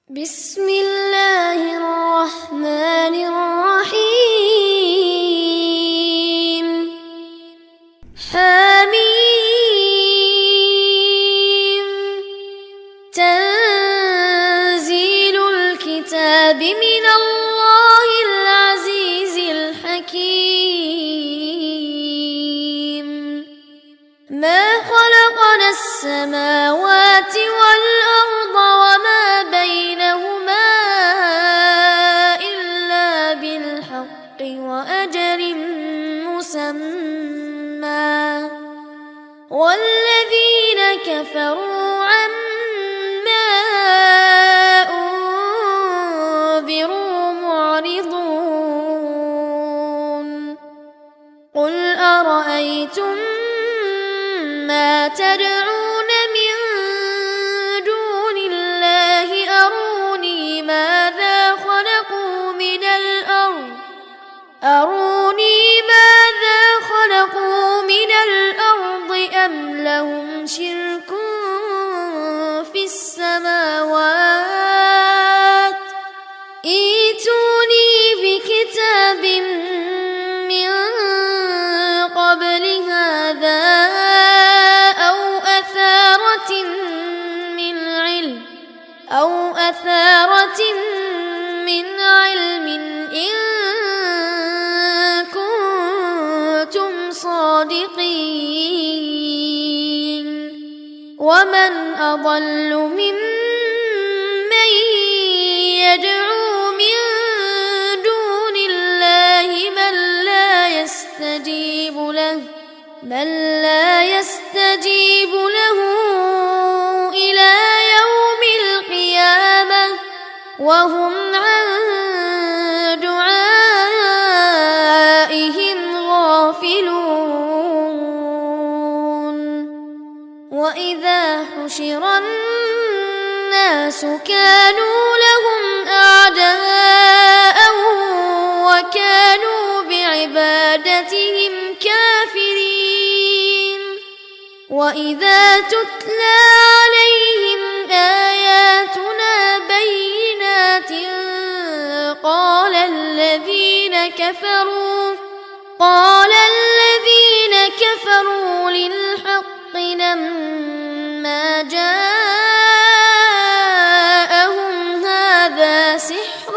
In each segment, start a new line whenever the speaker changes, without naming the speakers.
بسم الله الرحمن الرحيم. حميم. تنزيل الكتاب من الله العزيز الحكيم. ما خلقنا السماوات والأرض وما بينهما إلا بالحق وأجل مسمى، والذين كفروا عما أنذروا معرضون. قل أرأيتم ما تدعون من دون الله أروني ماذا خلقوا من الأرض أم لهم شرك في السماوات. ائتوني بكتاب من قبل هذا أو أثارة من علم إن كنتم صادقين. ومن أضل ممن يدعو من دون الله من لا يستجيب له إلى يوم القيامة وهم عن دعائهم غافلون. وإذا حشر الناس كانوا لهم أعداء وكانوا بعبادتهم كافرين. وإذا تتلى عليهم آياتنا بينات قال الذين كفروا للحق لما جاءهم هذا سحر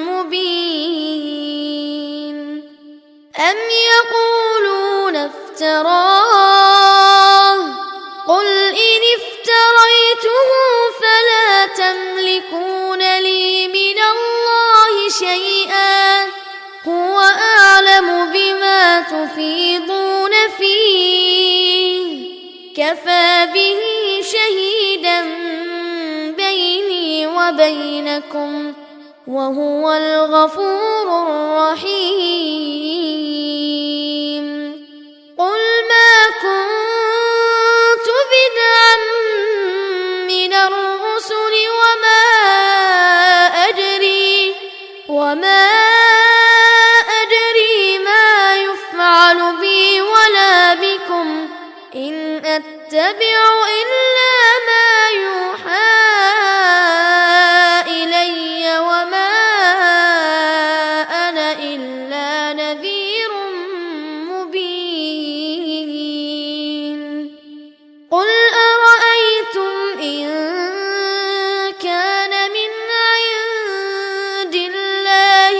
مبين. أم يقولون افتراه قل إن افتريته فلا تملكون لي من الله شيئا هو أعلم بما تفيضون فيه كفى به شهيدا بيني وبينكم وهو الغفور الرحيم. قل ما كنت بدعا من الرسل وما أدري ما يفعل بي ولا بكم إن أتبع إلا ما يوحى إلي وما أنا إلا نذير مبين. قل أرأيتم إن كان من عند الله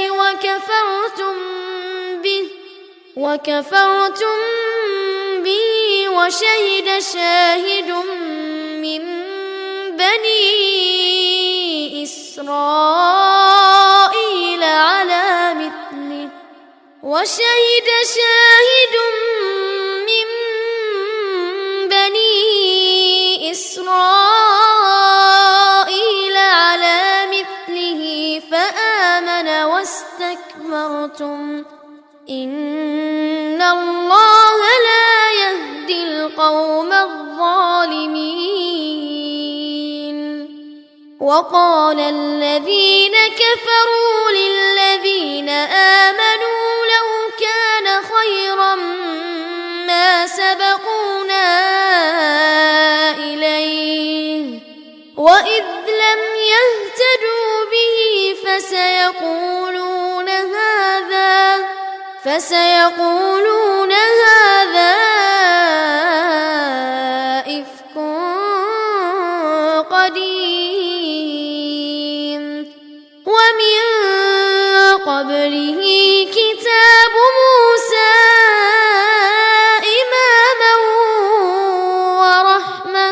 وكفرتم به وشهد شاهد من بني إسرائيل على مثله فآمن واستكبرتم إن الله لا يهدي القوم الظالمين. وقال الذين كفروا للذين آمنوا لو كان خيرا ما سبقونا إليه وإذ لم يهتدوا فسيقولون هذا إفك قديم ومن قبله كتاب موسى إماما ورحمة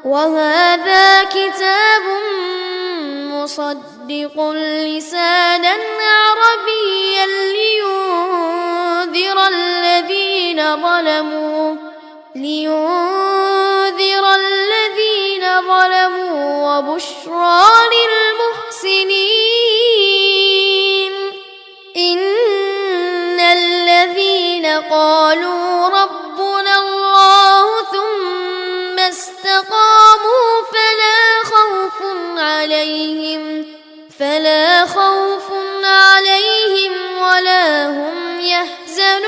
وهذا كتاب مصدق لسانا عربيا لينذر الذين ظلموا وبشرى للمحسنين إن الذين قالوا ربنا الله ثم استقاموا فلا خوف عليهم ولا هم يحزنون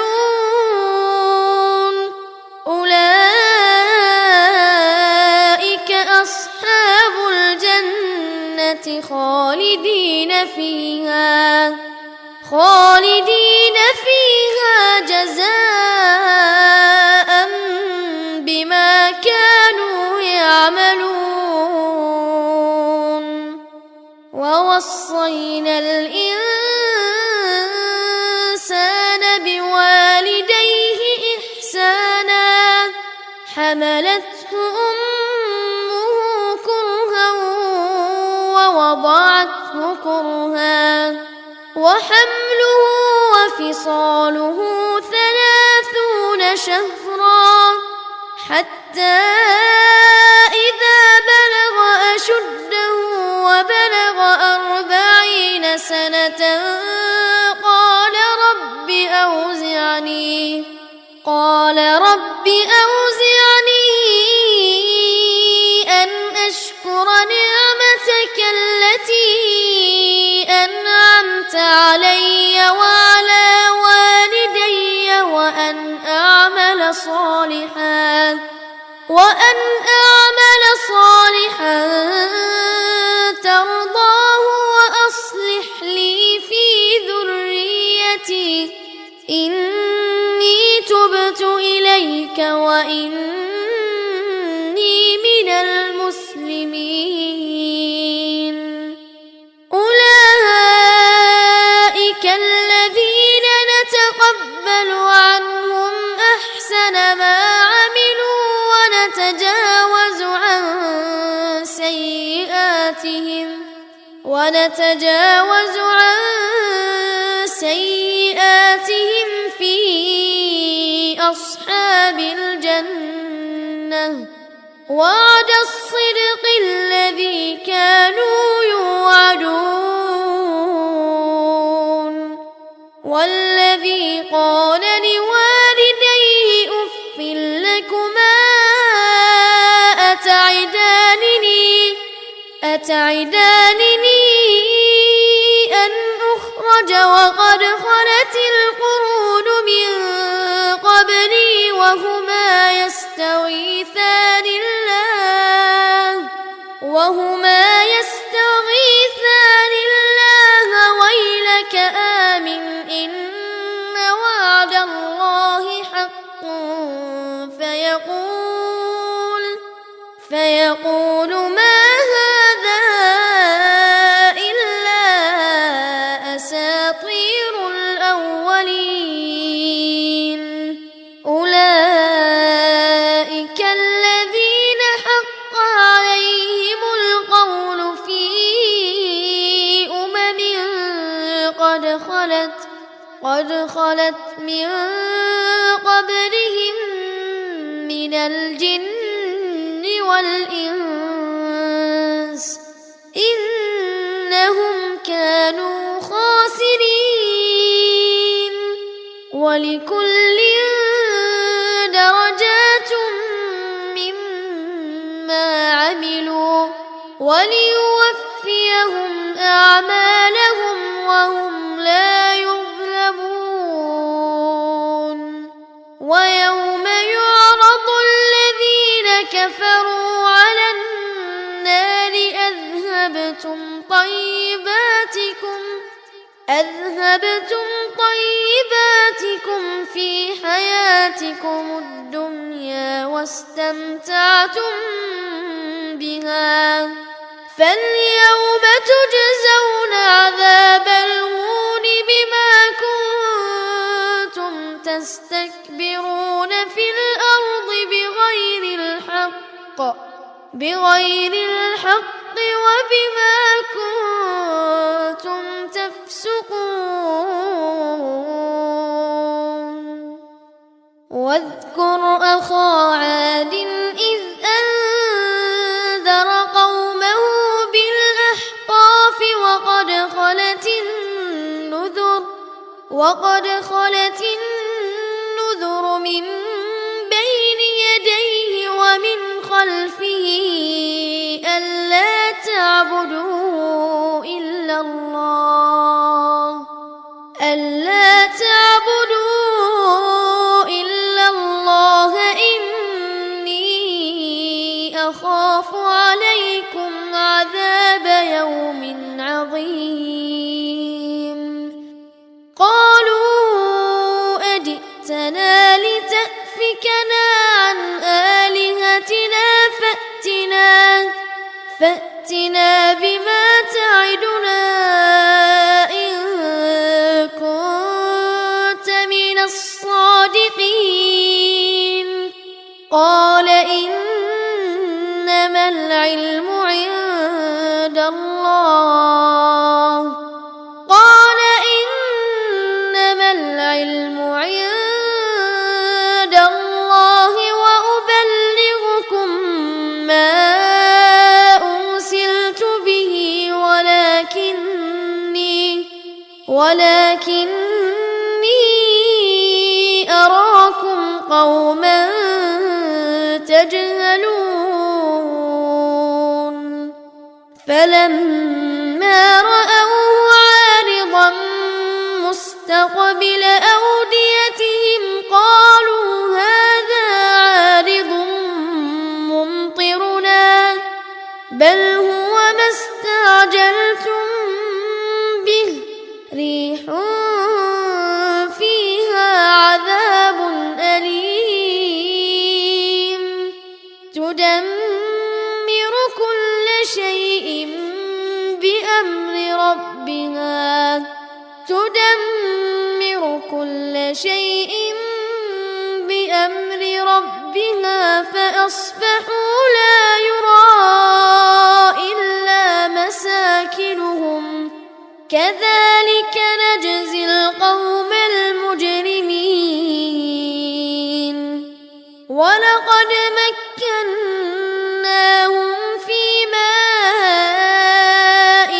أولئك أصحاب الجنة خالدين فيها جزاء بما كانوا يعملون ووصينا الإنسان بوالديه إحسانا حملته أمه كرها ووضعته كرها وحمله وفصاله 30 شهرا حتى إذا بلغ أشده وبلغ 40 سنة قال رب أوزعني أن أشكر نعمتك التي أنعمت علي وعلى والدي وأن أعمل صالحا ترضاه وأصلح لي في ذريتي إني تبت إليك وإني من المسلمين أولئك الذين نتقبل عنهم أحسن ما عملوا ونتجاوز عن سيئاتهم في أصحاب الجنة وعد الصدق الذي كانوا يوعدون والذي قال لوالديه أف لكما أتعدانني أن أخرج وقد خلت القرون من قبلي وهما يستغيثان الله ويلك آمن إن وعد الله حق فيقول ما هذا إلا أساطير الأولين أولئك الذين حق عليهم القول في أمم قد خلت من قبلهم من الجن والإنس إنهم كانوا خاسرين ولكل درجات مما عملوا وليوفيهم أعمالهم وهم لا يظلمون ويوم يعرض الذين أذهبتم طيباتكم في حياتكم الدنيا واستمتعتم بها، فاليوم تجزون عذاب الهون بما كنتم تستكبرون في الأرض بغير الحق وبما كنتم تفسقون. واذكر أخا عاد إذ أنذر قومه بالأحقاف وقد خلت النذر من بين يديه ومن خلفه ألا تعبدوا إلا الله إني أخاف عليكم عذاب يوم عظيم. قالوا أجئتنا لتأفكنا عن آلهتنا فأتنا بما تعدنا إن كنت من الصادقين. قال إنما العلم عند الله وأبلغكم ما أرسلت به ولكني أراكم قوما تجهلون. فلما رأوه عارضا مستقبل أوديتهم قالوا هذا عارض ممطرنا بل هو ما استعجلتم به ريح فيها عذاب أليم تدمر كل شيء بأمر ربها فأصبحوا لا يرى إلا مساكنهم كذلك نجزي القوم المجرمين. ولقد مكناهم في ماء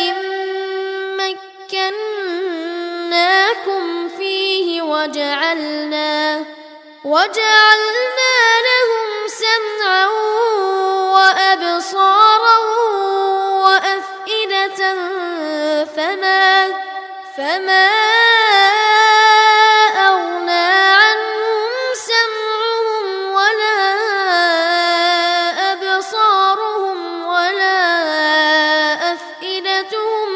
مكناكم فيه وجعلنا لهم سمعا وأبصارا وأفئدة فما أغنى عنهم سمعهم ولا أبصارهم ولا أفئدتهم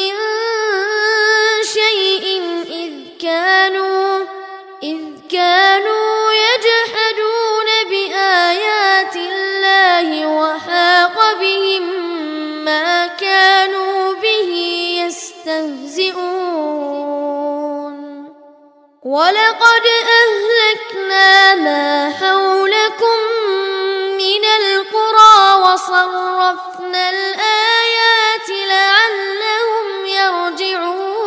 من شيء إذ كانوا يجحدون بآيات الله وحاق بهم ما كانوا به يستهزئون. ولقد أهلكنا ما حولكم من القرى وصرفنا الآيات لعلهم يرجعون.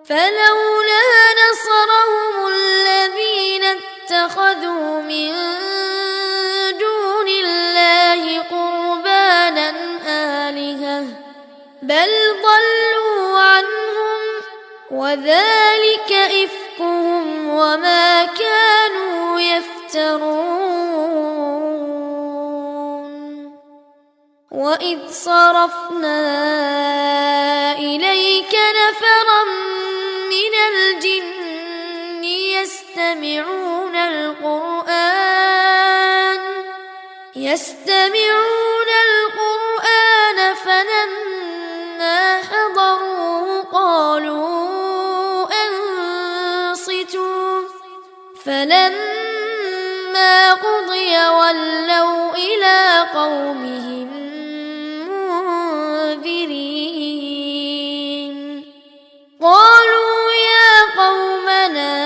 فلولا نصرهم الذين اتخذوا من دون الله قربانا آلهة بل ضلوا عنهم وذلك إفكهم وما كانوا يفترون. وإذ صرفنا إليك نفرا من الجن يستمعون القرآن فلما حضروه قالوا أنصتوا فلما قضي ولوا إلى قومهم منذرين قالوا يا قومنا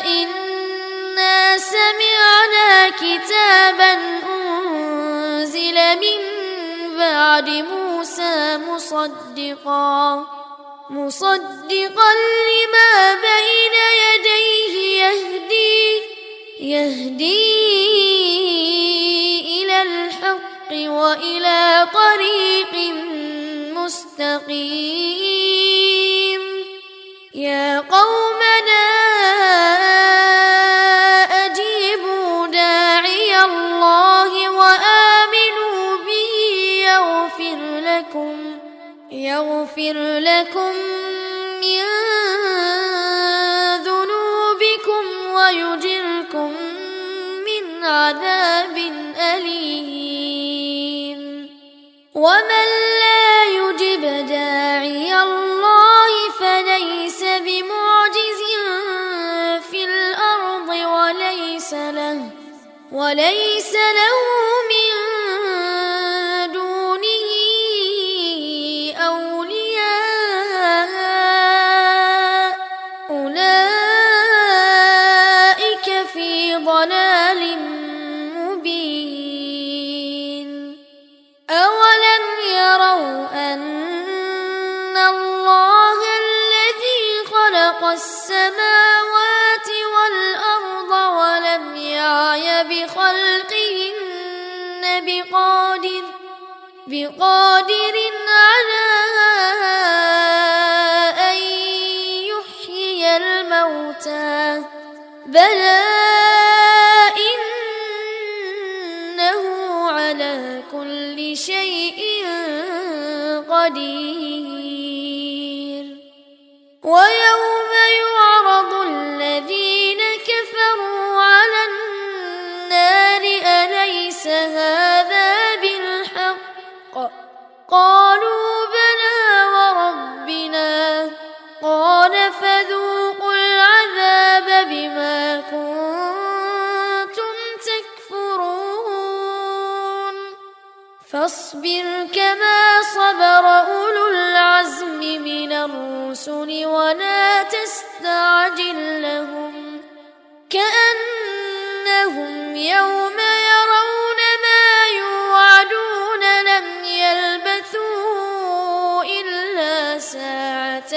إنا سمعنا كتابا أنزل من بعد موسى مصدقا لما بين يديه يهدي إلى الحق وإلى طريق مستقيم يا قومنا أجيبوا داعي الله وآمنوا به يغفر لكم من ذنوبكم ويجركم من عذاب أليم ومن لا يجب داعي الله فليس بمعجز في الأرض وليس له من دونه أولياء أولئك في ضلال مبين أولم يروا أن الله الذي خلق السماوات والأرض ولم يعي بخلقهن بقادر على أن يحيي الموتى بلى إنه على كل شيء قدير ويوم يعرض الذين كفروا على النار أليس هذا بالحق قالوا بلى وربنا قال فذوقوا العذاب بما كنتم تكفرون فاصبر كما صبر أولو العزم من الرسل ولا تستعجل لهم كأنهم يوم يرون ما يوعدون لم يلبثوا إلا ساعة